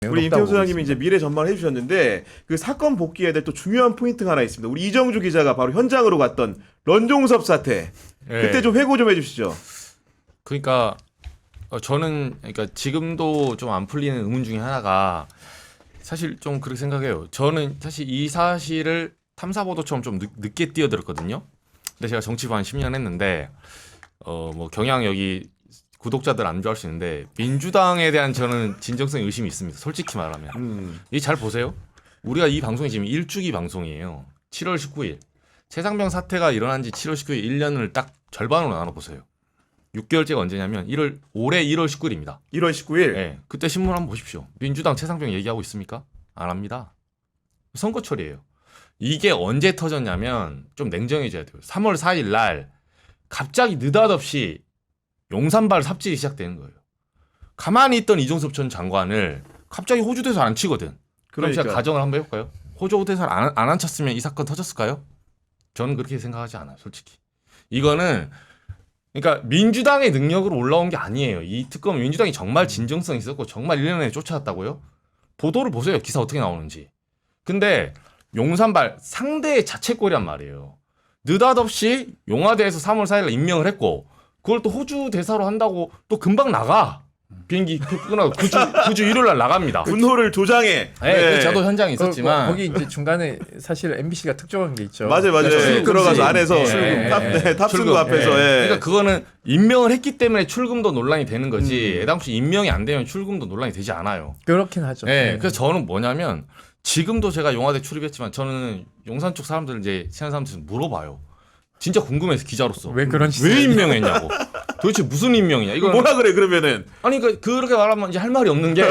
가능성이 우리 높다고 임태호 보고 소장님이 이제 있습니다. 미래 전망을 해주셨는데 그 사건 복귀해야 될 또 중요한 포인트가 하나 있습니다. 우리 이정주 기자가 바로 현장으로 갔던 런종섭 사태. 네. 그때 좀 회고 좀 해주시죠. 그러니까 저는 그러니까 지금도 좀 안 풀리는 의문 중에 하나가 사실 좀 그렇게 생각해요. 저는 사실 이 사실을 탐사보도처럼 좀 늦게 뛰어들었거든요. 근데 제가 정치부 한 10년 했는데 뭐 경향 여기 구독자들 안 좋아할 수 있는데 민주당에 대한 저는 진정성 의심이 있습니다. 솔직히 말하면. 이 잘 보세요. 우리가 이 방송이 지금 1주기 방송이에요. 7월 19일. 최상병 사태가 일어난 지 7월 19일 1년을 딱 절반으로 나눠 보세요. 6개월째가 언제냐면 올해 1월 19일입니다. 1월 19일. 네, 그때 신문 한번 보십시오. 민주당 최상병 얘기하고 있습니까? 안 합니다. 선거철이에요. 이게 언제 터졌냐면 좀 냉정해져야 돼요. 3월 4일 날 갑자기 느닷없이 용산발 삽질이 시작되는 거예요. 가만히 있던 이종섭 전 장관을 갑자기 호주 대사를 안 치거든. 그럼 제가 가정을 한번 해볼까요? 호주 대사를 안 앉혔으면 이 사건 터졌을까요? 저는 그렇게 생각하지 않아요. 솔직히. 이거는 그러니까 민주당의 능력으로 올라온 게 아니에요. 이 특검은 민주당이 정말 진정성 있었고 정말 1년 내에 쫓아왔다고요? 보도를 보세요. 기사 어떻게 나오는지. 근데 용산발 상대의 자책골이란 말이에요. 느닷없이 용화대에서 3월 4일에 임명을 했고 그걸 또 호주 대사로 한다고 또 금방 나가. 비행기 끊어서 9주 일요일 날 나갑니다. 분노를 조장해. 네, 저도 현장에 있었지만 거기 이제 중간에 사실 MBC가 특정한 게 있죠. 맞아요. 출금지. 들어가서 안에서 네, 탑승구 출금. 앞에서. 네. 예. 그러니까 그거는 임명을 했기 때문에 출금도 논란이 되는 거지. 애당시 임명이 안 되면 출금도 논란이 되지 않아요. 그렇긴 하죠. 네, 그래서 저는 뭐냐면 지금도 제가 용화대 출입했지만 저는 용산 쪽 사람들 이제 친한 사람들 물어봐요. 진짜 궁금해서 기자로서 왜 그런 왜 임명했냐고. 도대체 무슨 임명이냐. 이거 뭐라 그래 그러면은. 아니 그렇게 말하면 이제 할 말이 없는 게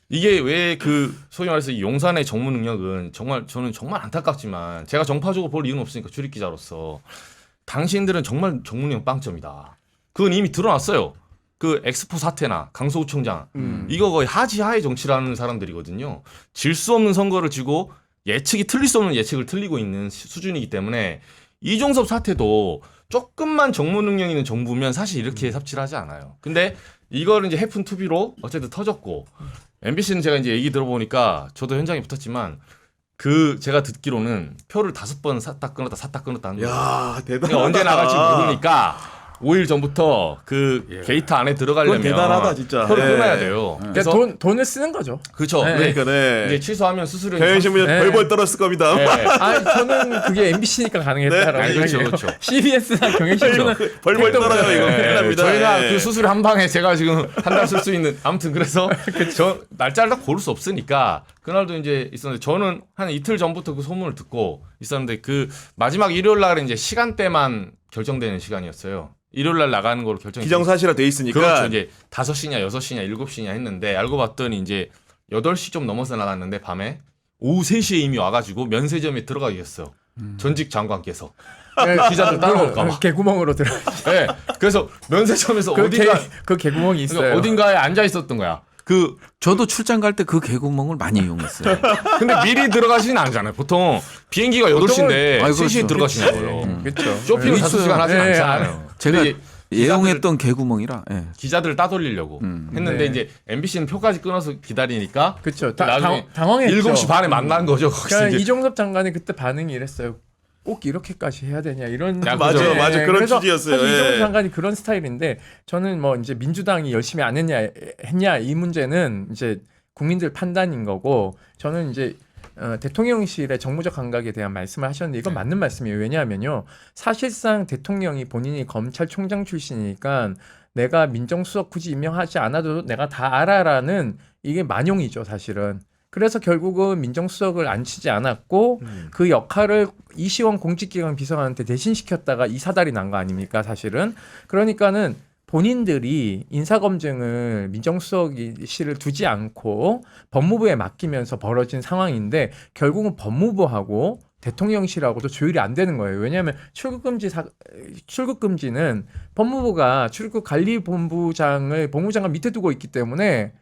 이게 왜 그 소위 말해서 이 용산의 정무 능력은 정말 저는 정말 안타깝지만 제가 정파적으로 볼 이유는 없으니까 출입 기자로서 당신들은 정말 정무 능력 빵점이다. 그건 이미 드러났어요. 그 엑스포 사태나 강서구 청장 이거 거의 하지하의 정치라는 사람들이거든요. 질 수 없는 선거를 쥐고 예측이 틀릴 수 없는 예측을 틀리고 있는 수준이기 때문에 이종섭 사태도 조금만 정무 능력 있는 정부면 사실 이렇게 삽질하지 않아요. 근데 이거를 이제 해픈 투비로 어쨌든 터졌고 MBC는 제가 이제 얘기 들어보니까 저도 현장에 붙었지만 그 제가 듣기로는 표를 5번 샀다 끊었다 하는 거예요. 야, 대단하다. 그러니까 언제 나갈지 모르니까 5일 전부터 그 게이트 안에 들어가려면 그건 대단하다, 진짜. 표를 예. 끊어야 돼요. 그러니까 돈을 쓰는 거죠. 그렇죠. 네. 네. 그러니까 이제 취소하면 수수료 경영신문에 네. 벌벌 떨었을 겁니다. 네. 아니 저는 그게 MBC니까 가능했다라고 네. 그렇죠, 생각해요. 그렇죠. CBS나 경향신문은 벌벌 떨어요 이거. 네, 큰일 납니다. 저희가 예. 그 수수료 한 방에 제가 지금 한 달 쓸 수 있는 아무튼 그래서 저 날짜를 딱 고를 수 없으니까 그날도 이제 있었는데 저는 한 이틀 전부터 그 소문을 듣고 있었는데 그 마지막 일요일 날은 이제 시간대만 결정되는 시간이었어요. 일요일 날 나가는 걸로 결정이 기정사실화 돼 있으니까. 그렇죠. 이제 5시냐 6시냐 7시냐 했는데 알고 봤더니 이제 8시 좀 넘어서 나갔는데 밤에 오후 3시에 이미 와가지고 면세점에 들어가 계셨어. 전직 장관께서. 기자들 따라올까 봐. 개구멍으로 들어. 네. 그래서 면세점에서 그 개구멍이 있어요. 그러니까 어딘가에 앉아 있었던 거야. 저도 출장 갈 때 그 개구멍을 많이 이용했어요. 근데 미리 들어가시진 않잖아요. 보통 비행기가 8시인데 아이, 3시에 그렇죠. 들어가시냐고요. 그렇죠. 쇼핑을 5시간 하진 네, 않잖아요. 제가 근데 애용했던 개구멍이라. 예. 기자들을 따돌리려고 했는데 네. 이제 MBC는 표까지 끊어서 기다리니까 그렇죠. 나중에 당황했죠. 7시 반에 만난 거죠. 거기서 그러니까 이제. 이종섭 장관이 그때 반응이 이랬어요. 꼭 이렇게까지 해야 되냐 이런. 야, 맞아, 그죠. 맞아. 그런 그래서 취지였어요. 사실 이종섭 예. 장관이 그런 스타일인데 저는 뭐 이제 민주당이 열심히 안 했냐 이 문제는 이제 국민들 판단인 거고 저는 이제 대통령실의 정무적 감각에 대한 말씀을 하셨는데 이건 맞는 말씀이에요. 왜냐하면요. 사실상 대통령이 본인이 검찰총장 출신이니까 내가 민정수석 굳이 임명하지 않아도 내가 다 알아라는 이게 만용이죠. 사실은. 그래서 결국은 민정수석을 앉히지 않았고 그 역할을 이시원 공직기강 비서관한테 대신시켰다가 이 사달이 난 거 아닙니까 사실은. 그러니까는 본인들이 인사검증을 민정수석실을 두지 않고 법무부에 맡기면서 벌어진 상황인데 결국은 법무부하고 대통령실하고도 조율이 안 되는 거예요. 왜냐하면 출국금지는 법무부가 출국관리본부장을 법무장관 밑에 두고 있기 때문에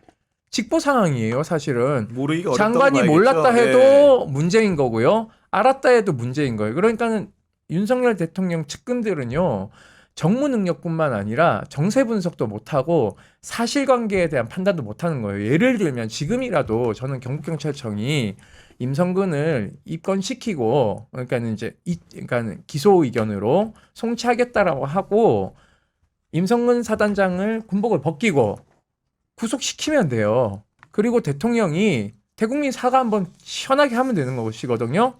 직보 상황이에요. 사실은. 모르기가 어렵다고 장관이 봐야겠죠. 몰랐다 예. 해도 문제인 거고요. 알았다 해도 문제인 거예요. 그러니까는 윤석열 대통령 측근들은요. 정무 능력뿐만 아니라 정세 분석도 못하고 사실관계에 대한 판단도 못하는 거예요. 예를 들면 지금이라도 저는 경북경찰청이 임성근을 입건시키고 그러니까는 이제 그러니까 기소 의견으로 송치하겠다라고 하고 임성근 사단장을 군복을 벗기고 구속시키면 돼요. 그리고 대통령이 대국민 사과 한번 시원하게 하면 되는 것이거든요.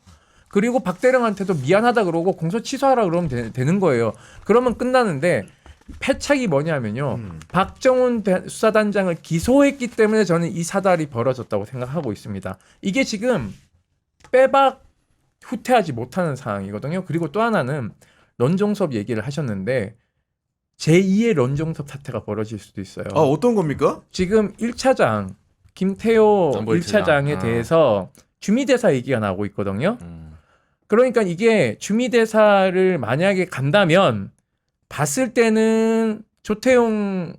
그리고 박대령한테도 미안하다 그러고 공소 취소하라 그러면 되는 거예요. 그러면 끝나는데 패착이 뭐냐면요. 박정훈 수사단장을 기소했기 때문에 저는 이 사달이 벌어졌다고 생각하고 있습니다. 이게 지금 빼박 후퇴하지 못하는 상황이거든요. 그리고 또 하나는 런종섭 얘기를 하셨는데 제2의 런종섭 사태가 벌어질 수도 있어요. 아, 어떤 겁니까? 지금 1차장 김태호 정보 1차장에 대해서 주미대사 얘기가 나오고 있거든요. 그러니까 이게 주미대사를 만약에 간다면 봤을 때는 조태용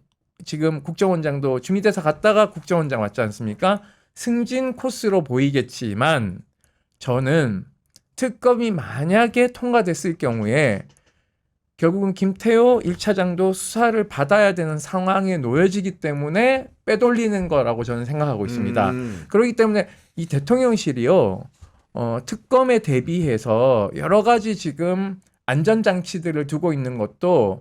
지금 국정원장도 주미대사 갔다가 국정원장 왔지 않습니까? 승진 코스로 보이겠지만 저는 특검이 만약에 통과됐을 경우에 결국은 김태호 1차장도 수사를 받아야 되는 상황에 놓여지기 때문에 빼돌리는 거라고 저는 생각하고 있습니다. 그렇기 때문에 이 대통령실이요. 특검에 대비해서 여러 가지 지금 안전장치들을 두고 있는 것도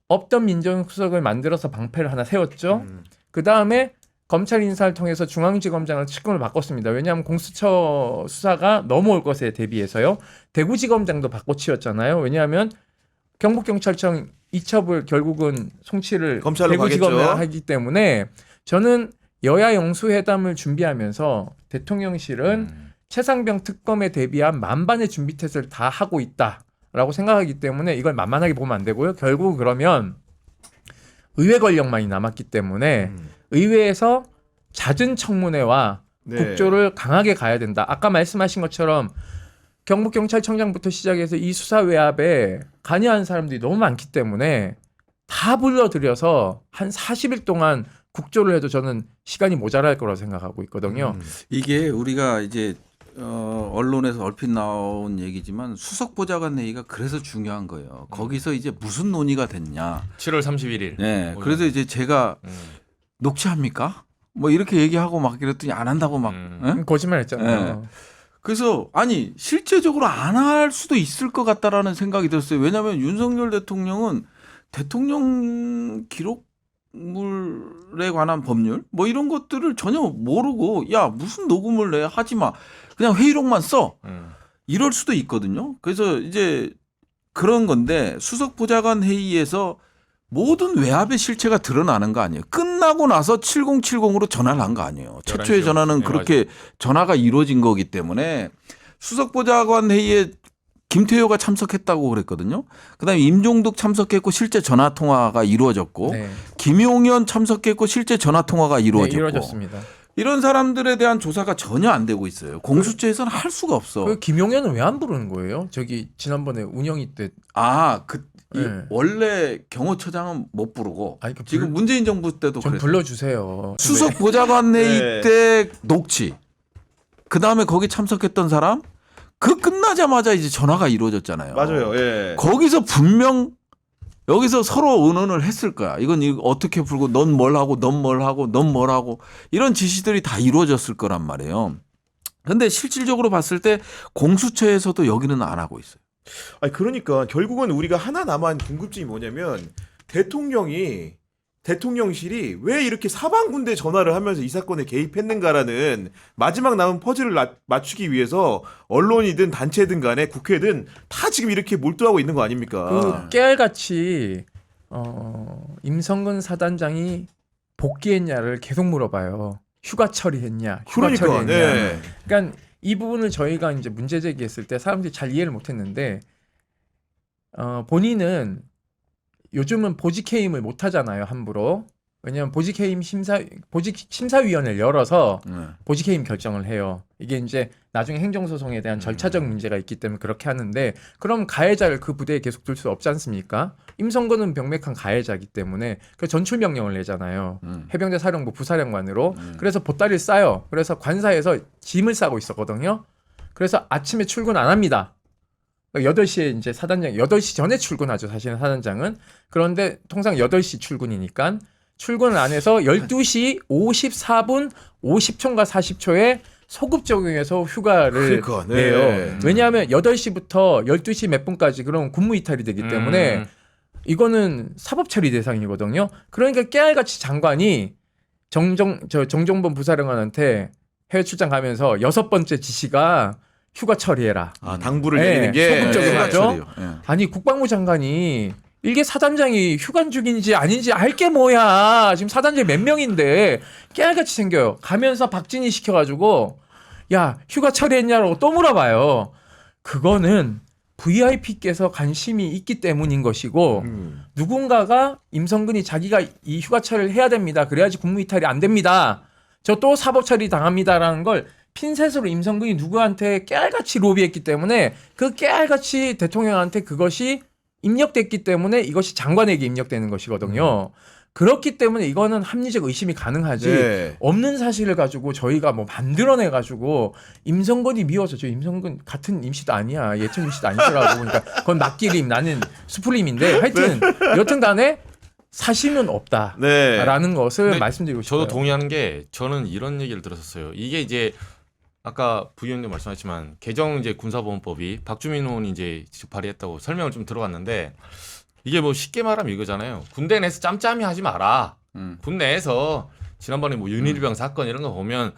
없던 민정수석을 만들어서 방패를 하나 세웠죠. 그 다음에 검찰 인사를 통해서 중앙지검장을 측근을 바꿨습니다. 왜냐하면 공수처 수사가 넘어올 것에 대비해서요. 대구지검장도 바꿔치웠잖아요. 왜냐하면 경북경찰청 이첩을 결국은 송치를 대구지검에 하기 때문에 저는 여야 영수회담을 준비하면서 대통령실은 최상병 특검에 대비한 만반의 준비 태세를 다 하고 있다라고 생각하기 때문에 이걸 만만하게 보면 안 되고요. 결국 그러면 의회 권력만이 남았기 때문에 의회에서 잦은 청문회와 국조를 강하게 가야 된다. 아까 말씀하신 것처럼 경북경찰청장부터 시작해서 이 수사 외압에 관여한 사람들이 너무 많기 때문에 다 불러들여서 한 40일 동안 국조를 해도 저는 시간이 모자랄 거라고 생각하고 있거든요. 이게 우리가 이제 언론에서 얼핏 나온 얘기지만 수석보좌관 회의가 그래서 중요한 거예요. 거기서 이제 무슨 논의가 됐냐. 7월 31일. 네. 그래서 이제 제가 녹취합니까? 뭐 이렇게 얘기하고 막 이랬더니 안 한다고 막. 예? 거짓말했잖아요. 네. 그래서 아니 실제적으로 안 할 수도 있을 것 같다라는 생각이 들었어요. 왜냐하면 윤석열 대통령은 대통령 기록물에 관한 법률 뭐 이런 것들을 전혀 모르고 야 무슨 녹음을 내 하지 마 그냥 회의록만 써 이럴 수도 있거든요. 그래서 이제 그런 건데 수석 보좌관 회의에서 모든 외압의 실체가 드러나는 거 아니에요. 끝나고 나서 7070으로 전화를 한 거 아니에요. 최초의 전화는 그렇게 전화가 이루어진 거기 때문에 수석보좌관 회의에 김태효가 참석했다고 그랬거든요. 그다음에 임종득 참석했고 실제 전화 통화가 이루어졌고 네. 김용현 참석했고 실제 전화 통화가 이루어졌고 네, 이루어졌습니다. 이런 사람들에 대한 조사가 전혀 안 되고 있어요. 공수처에서는 할 수가 없어. 그 김용현은 왜 안 부르는 거예요? 저기 지난번에 운영이 때 이 원래 경호처장은 못 부르고 아니, 지금 문재인 정부 때도 좀 그랬어요. 불러주세요. 수석 보좌관 회의 때 녹취. 그 다음에 거기 참석했던 사람 그 끝나자마자 이제 전화가 이루어졌잖아요. 맞아요. 예. 거기서 분명 여기서 서로 의논을 했을 거야. 이건 이거 어떻게 풀고 넌 뭘 하고 넌 뭘 하고 넌 뭘 하고 이런 지시들이 다 이루어졌을 거란 말이에요. 근데 실질적으로 봤을 때 공수처에서도 여기는 안 하고 있어요. 아니 그러니까 결국은 우리가 하나 남은 궁금증이 뭐냐면 대통령실이 왜 이렇게 사방군데 전화를 하면서 이 사건에 개입했는가라는 마지막 남은 퍼즐을 맞추기 위해서 언론이든 단체든 간에 국회든 다 지금 이렇게 몰두하고 있는 거 아닙니까? 그 깨알같이 임성근 사단장이 복귀했냐를 계속 물어봐요. 휴가 처리했냐? 휴가 그러니까, 처리했냐? 네. 그러니까 이 부분을 저희가 이제 문제 제기했을 때 사람들이 잘 이해를 못했는데 본인은 요즘은 보직 해임을 못 하잖아요, 함부로. 왜냐하면 보직 심사위원회를 열어서 보직 해임 결정을 해요. 이게 이제 나중에 행정소송에 대한 절차적 문제가 있기 때문에 그렇게 하는데 그럼 가해자를 그 부대에 계속 둘 수 없지 않습니까? 임성근은 명백한 가해자이기 때문에 그 전출 명령을 내잖아요. 해병대 사령부 부사령관으로. 그래서 보따리를 싸요. 그래서 관사에서 짐을 싸고 있었거든요. 그래서 아침에 출근 안 합니다. 8시에 이제 사단장 8시 전에 출근하죠. 사실은 사단장은. 그런데 통상 8시 출근이니까 출근을 안 해서 12시 54분 50초인가 40초에 소급 적용해서 휴가를 그러니까, 네. 내요. 왜냐하면 8시부터 12시 몇 분까지 그럼 근무 이탈이 되기 때문에 이거는 사법 처리 대상이거든요. 그러니까 깨알같이 장관이 정정범 부사령관한테 해외 출장 가면서 6번째 지시가 휴가 처리해라. 아, 당부를 네, 내리는 게 소급 적용하죠. 처리요. 예. 아니 국방부 장관이 이게 사단장이 휴관 중인지 아닌지 알 게 뭐야. 지금 사단장이 몇 명인데 깨알같이 생겨요. 가면서 박진희 시켜가지고 야 휴가 처리했냐고 또 물어봐요. 그거는 VIP께서 관심이 있기 때문인 것이고 누군가가 임성근이 자기가 이 휴가 처리를 해야 됩니다. 그래야지 국무 이탈이 안 됩니다. 저 또 사법 처리 당합니다라는 걸 핀셋으로 임성근이 누구한테 깨알같이 로비했기 때문에 그 깨알같이 대통령한테 그것이 입력됐기 때문에 이것이 장관에게 입력되는 것이거든요. 그렇기 때문에 이거는 합리적 의심이 가능하지 네. 없는 사실을 가지고 저희가 뭐 만들어내 가지고 임성근이 미워서 저 임성근 같은 임시도 아니야 예천 임시도 아니더라고 그러니까 그건 막기림 나는 수풀림인데 하여튼 여튼간에 사실은 없다라는 네. 것을 근데 말씀드리고 싶어요. 저도 동의하는 게 저는 이런 얘기를 들었었어요. 이게 이제 아까 부위원님 말씀하셨지만 개정 이제 군사보험법이 박주민 의원이 이제 직접 발의했다고 설명을 좀 들어봤는데 이게 뭐 쉽게 말하면 이거잖아요. 군대 내에서 짬짬이 하지 마라. 군내에서 지난번에 뭐 윤일병 사건 이런 거 보면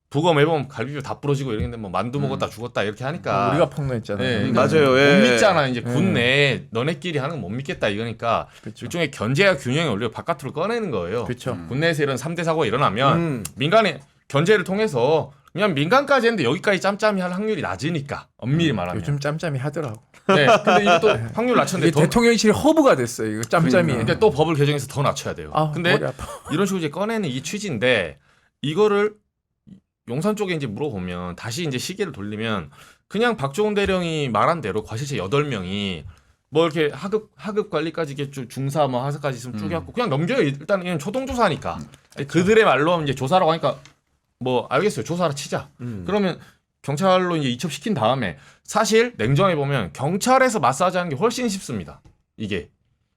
부검 해보면 갈비뼈 다 부러지고 이랬는데 뭐 만두 먹었다 죽었다 이렇게 하니까 우리가 폭로했잖아요. 네, 맞아요. 예. 못 믿잖아. 이제 군내에 너네끼리 하는 거 못 믿겠다 이거니까 그렇죠. 일종의 견제와 균형의 원리를 바깥으로 꺼내는 거예요. 그렇죠. 군내에서 이런 3대 사고가 일어나면 민간의 견제를 통해서 그냥 민간까지 했는데 여기까지 짬짬이 할 확률이 낮으니까 엄밀히 말하면. 요즘 짬짬이 하더라고. 네. 근데 이것도 확률 이게 낮췄는데 더 대통령실이 허브가 됐어요. 이거 짬짬이. 근데 또 법을 개정해서 더 낮춰야 돼요. 아, 근데 머리 아파. 이런 식으로 이제 꺼내는 이 취지인데 이거를 용산 쪽에 이제 물어보면 다시 이제 시계를 돌리면 그냥 박종훈 대령이 말한 대로 과실체 8명이 뭐 이렇게 하급 관리까지 이렇게 중사 뭐 하사까지 있으면 쭉 해갖고 그냥 넘겨요. 일단 이건 초동조사니까. 그들의 말로 이제 조사라고 하니까 뭐 알겠어요. 조사를 치자. 그러면 경찰로 이제 이첩시킨 다음에 사실 냉정해 보면 경찰에서 마사지하는 게 훨씬 쉽습니다. 이게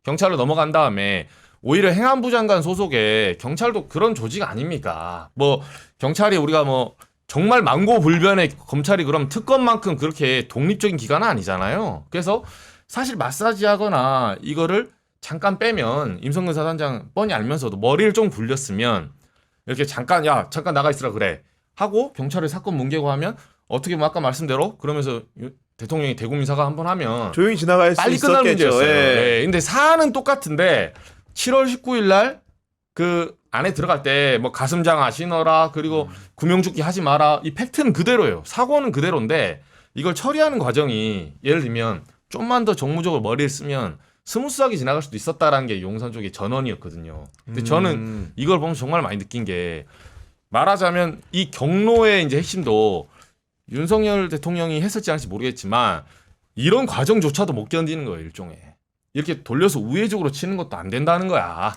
경찰로 넘어간 다음에 오히려 행안부 장관 소속의 경찰도 그런 조직 아닙니까? 뭐 경찰이 우리가 뭐 정말 망고불변의 검찰이 그럼 특검만큼 그렇게 독립적인 기관은 아니잖아요. 그래서 사실 마사지하거나 이거를 잠깐 빼면 임성근 사단장 뻔히 알면서도 머리를 좀 굴렸으면 이렇게 잠깐 나가 있으라 그래 하고 경찰에 사건 뭉개고 하면 어떻게 뭐 아까 말씀대로 그러면서 대통령이 대국민 사과 한번 하면 조용히 지나갈 수 빨리 끝날 있었겠죠. 문제였어요. 예. 네, 근데 사안은 똑같은데 7월 19일 날 그 안에 들어갈 때 뭐 가슴장 신어라 그리고 구명조끼 하지 마라 이 팩트는 그대로예요. 사고는 그대로인데 이걸 처리하는 과정이 예를 들면 좀만 더 정무적으로 머리를 쓰면 스무스하게 지나갈 수도 있었다라는 게 용산 쪽의 전언이었거든요. 근데 저는 이걸 보면 정말 많이 느낀 게 말하자면 이 경로의 이제 핵심도 윤석열 대통령이 했을지 안 했을지 모르겠지만 이런 과정조차도 못 견디는 거예요, 일종의. 이렇게 돌려서 우회적으로 치는 것도 안 된다는 거야.